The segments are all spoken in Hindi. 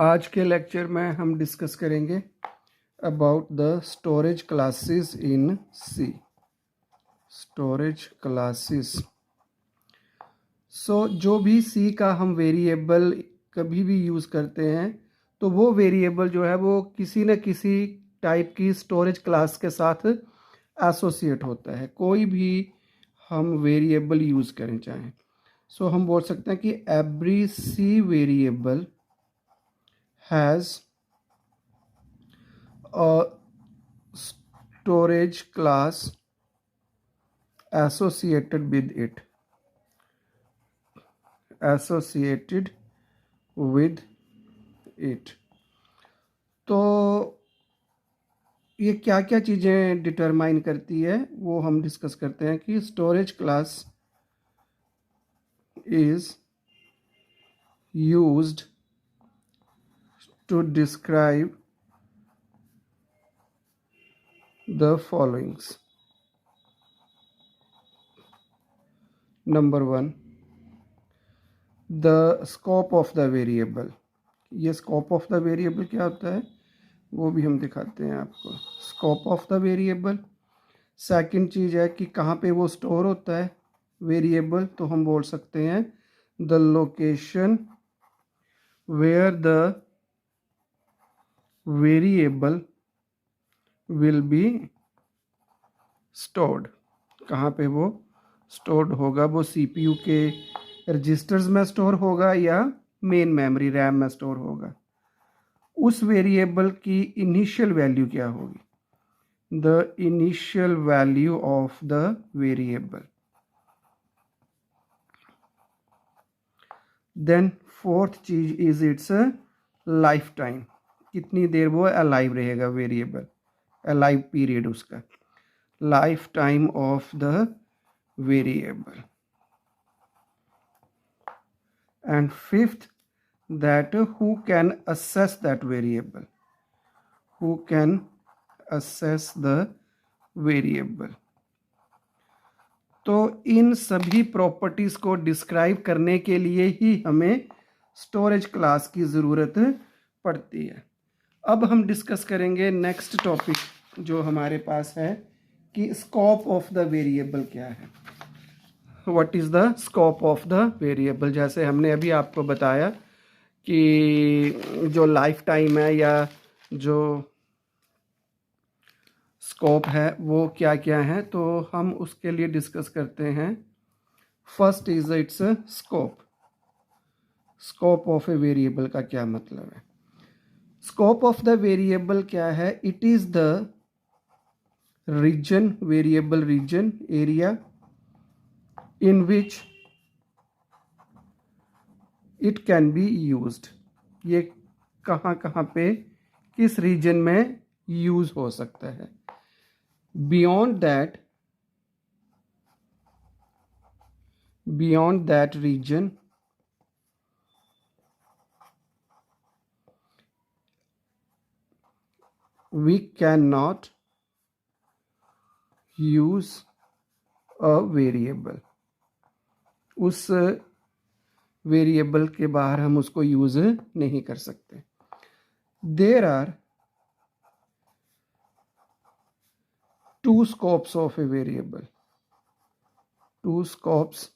आज के लेक्चर में हम डिस्कस करेंगे about the storage classes in C. Storage classes. जो भी सी का हम वेरिएबल कभी भी यूज़ करते हैं तो वो वेरिएबल जो है वो किसी न किसी टाइप की स्टोरेज क्लास के साथ एसोसिएट होता है। कोई भी हम वेरिएबल यूज़ करें चाहें, हम बोल सकते हैं कि every C variable has a storage class associated with it तो ये क्या क्या चीज़ें डिटरमाइन करती है वो हम डिस्कस करते हैं कि storage class is used to describe the followings. Number 1, the scope of the variable. ये scope of the variable क्या होता है वो भी हम दिखाते हैं आपको। scope of the variable। Second चीज़ है कि कहाँ पे वो स्टोर होता है वेरिएबल, तो हम बोल सकते हैं the location where the variable will be stored। कहाँ पे वो स्टोर्ड होगा, वो सीपीयू के रजिस्टर्स में स्टोर होगा या मेन मेमोरी रैम में स्टोर होगा। उस वेरिएबल की इनिशियल वैल्यू क्या होगी, the initial value of the variable. Then fourth चीज इज इट्स लाइफ टाइम, कितनी देर वो अलाइव रहेगा वेरिएबल, अलाइव पीरियड उसका, lifetime of the variable. And fifth, that who can assess that variable, who can assess the variable। तो इन सभी प्रॉपर्टीज को डिस्क्राइब करने के लिए ही हमें स्टोरेज क्लास की ज़रूरत पड़ती है। अब हम डिस्कस करेंगे नेक्स्ट टॉपिक जो हमारे पास है कि स्कोप ऑफ द वेरिएबल क्या है। What is the scope of the variable. जैसे हमने अभी आपको बताया कि जो लाइफ टाइम है या जो स्कोप है वो क्या क्या है, तो हम उसके लिए डिस्कस करते हैं। First is it's scope. Scope of a variable का क्या मतलब है। स्कोप ऑफ द वेरिएबल क्या है, it is the region, variable region, area in which it can be used। ये कहाँ कहाँ पे किस रीजन में यूज हो सकता है। beyond that region we cannot use a variable। उस वेरिएबल के बाहर हम उसको यूज नहीं कर सकते। There are two scopes of a variable, two scopes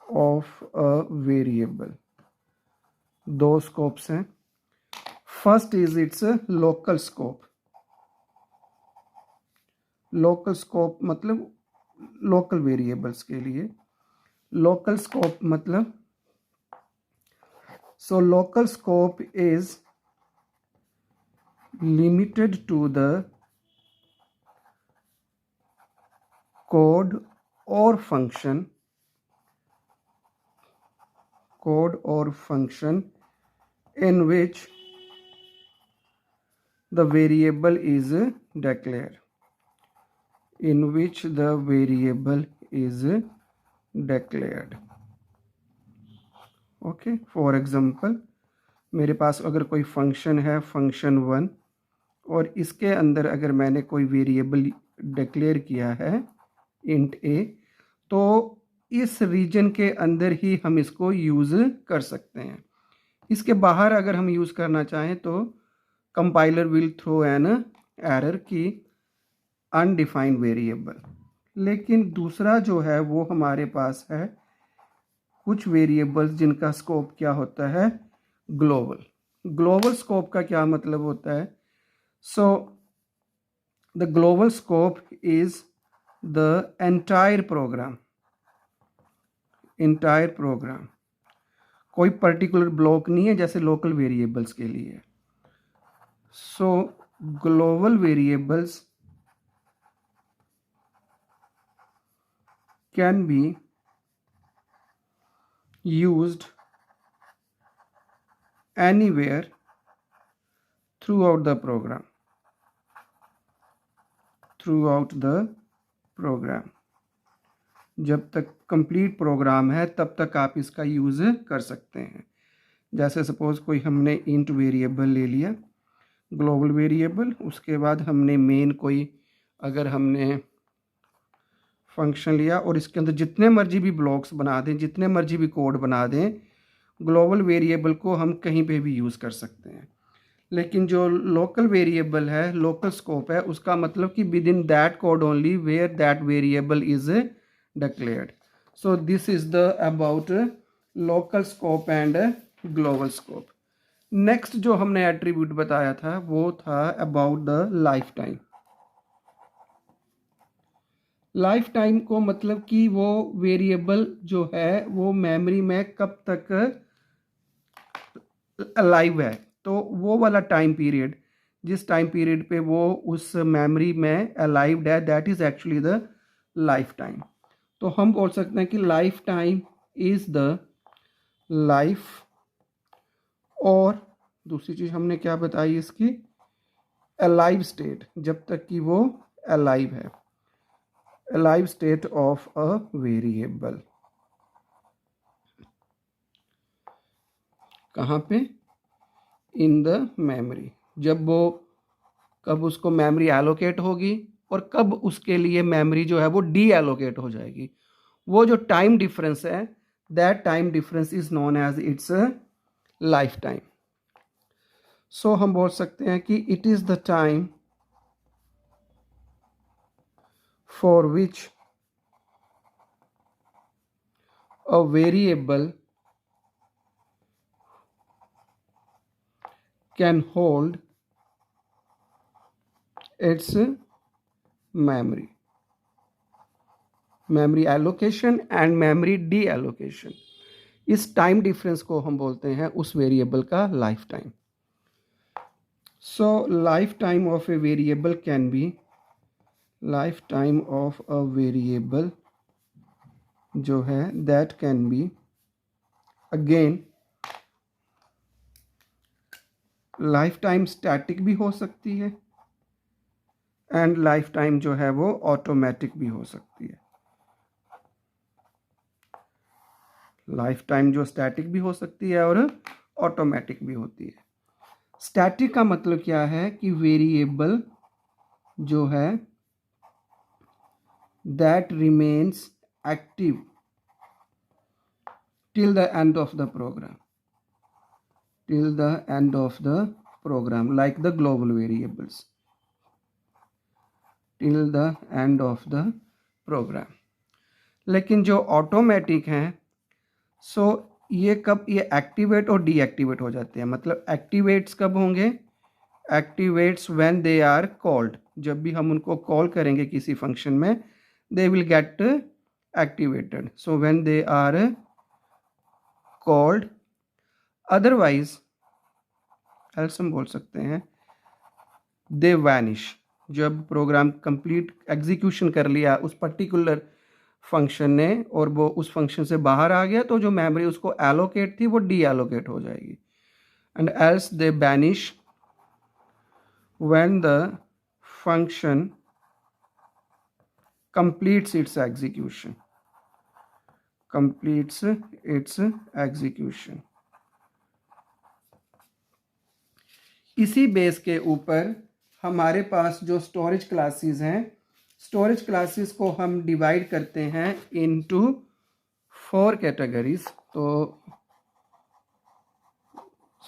of a variable, दो स्कोप्स हैं। First is its local scope. Local scope मतलब लोकल वेरिएबल्स के लिए। लोकल स्कोप मतलब, so local scope is limited to the code or function in which the variable is declared, in which the variable is declared। Okay, for example मेरे पास अगर कोई फंक्शन है फंक्शन 1 और इसके अंदर अगर मैंने कोई वेरिएबल डिक्लेयर किया है इंट ए, तो इस रीजन के अंदर ही हम इसको यूज़ कर सकते हैं। इसके बाहर अगर हम यूज़ करना चाहें तो compiler will throw an error की अनडिफाइंड वेरिएबल। लेकिन दूसरा जो है वो हमारे पास है कुछ वेरिएबल्स जिनका स्कोप क्या होता है, ग्लोबल। ग्लोबल स्कोप का क्या मतलब होता है? So the global scope is the entire program. Entire program, कोई पर्टिकुलर ब्लॉक नहीं है जैसे लोकल वेरिएबल्स के लिए। So global variables can be used anywhere throughout the program, जब तक कंप्लीट प्रोग्राम है तब तक आप इसका यूज़ कर सकते हैं। जैसे सपोज कोई हमने इंट वेरिएबल ले लिया, ग्लोबल वेरिएबल, उसके बाद हमने मेन कोई अगर हमने फंक्शन लिया और इसके अंदर जितने मर्जी भी ब्लॉक्स बना दें, जितने मर्जी भी कोड बना दें, ग्लोबल वेरिएबल को हम कहीं पे भी यूज़ कर सकते हैं। लेकिन जो लोकल वेरिएबल है, लोकल स्कोप है, उसका मतलब कि within that code only where that variable is declared. So this is the about local scope and global scope. Next जो हमने एट्रीब्यूट बताया था वो था about the lifetime. Lifetime को मतलब कि वो वेरिएबल जो है वो मेमोरी में कब तक अलाइव है, तो वो वाला टाइम पीरियड, जिस टाइम पीरियड पे वो उस मेमोरी में अलाइव्ड है, that is actually the life time. तो हम बोल सकते हैं कि life time is the life, और दूसरी चीज हमने क्या बताई इसकी, अलाइव स्टेट, जब तक कि वो अलाइव है, alive state of a variable. कहाँ पे? In the memory. जब वो कब उसको मेमोरी एलोकेट होगी और कब उसके लिए मेमोरी जो है वो डी एलोकेट हो जाएगी, वो जो टाइम डिफरेंस है, that time difference is known as its lifetime. So हम बोल सकते हैं कि it is the time for which a variable can hold its memory, memory allocation and memory deallocation. इस टाइम डिफरेंस को हम बोलते हैं उस वेरिएबल का lifetime. So lifetime of a variable can be, lifetime of a variable जो है that can be again, life time static भी हो सकती है एंड लाइफ टाइम जो है वो ऑटोमेटिक भी हो सकती है। लाइफ टाइम जो स्टैटिक भी हो सकती है और ऑटोमेटिक भी होती है। स्टैटिक का मतलब क्या है कि वेरिएबल जो है that remains active till the end of the program, till the end of the program, like the global variables, till the end of the program। लेकिन जो ऑटोमेटिक हैं, सो ये कब, ये एक्टिवेट और डीएक्टिवेट हो जाते हैं। मतलब एक्टिवेट्स कब होंगे, activates when they are called, जब भी हम उनको कॉल करेंगे किसी फंक्शन में, they will get activated. So when they are called, otherwise else हम बोल सकते हैं दे वैनिश। जब प्रोग्राम कंप्लीट एग्जीक्यूशन कर लिया उस पर्टिकुलर फंक्शन ने और वो उस फंक्शन से बाहर आ गया, तो जो मेमोरी उसको एलोकेट थी वो डी एलोकेट हो जाएगी। And else they banish when the function completes its execution, completes its execution। इसी बेस के ऊपर हमारे पास जो स्टोरेज क्लासेस हैं, स्टोरेज क्लासेस को हम डिवाइड करते हैं इनटू 4 कैटेगरीज। तो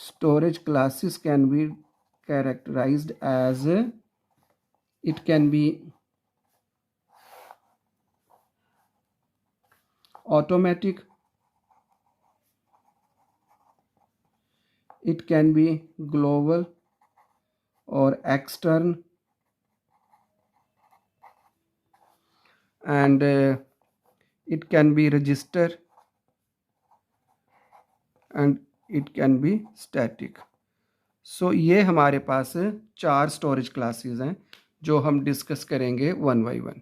storage classes can be characterized as it can be automatic, it can be global or external, and it can be register, and it can be static. सो ये हमारे पास 4 स्टोरेज क्लासेस हैं जो हम डिस्कस करेंगे वन बाई वन.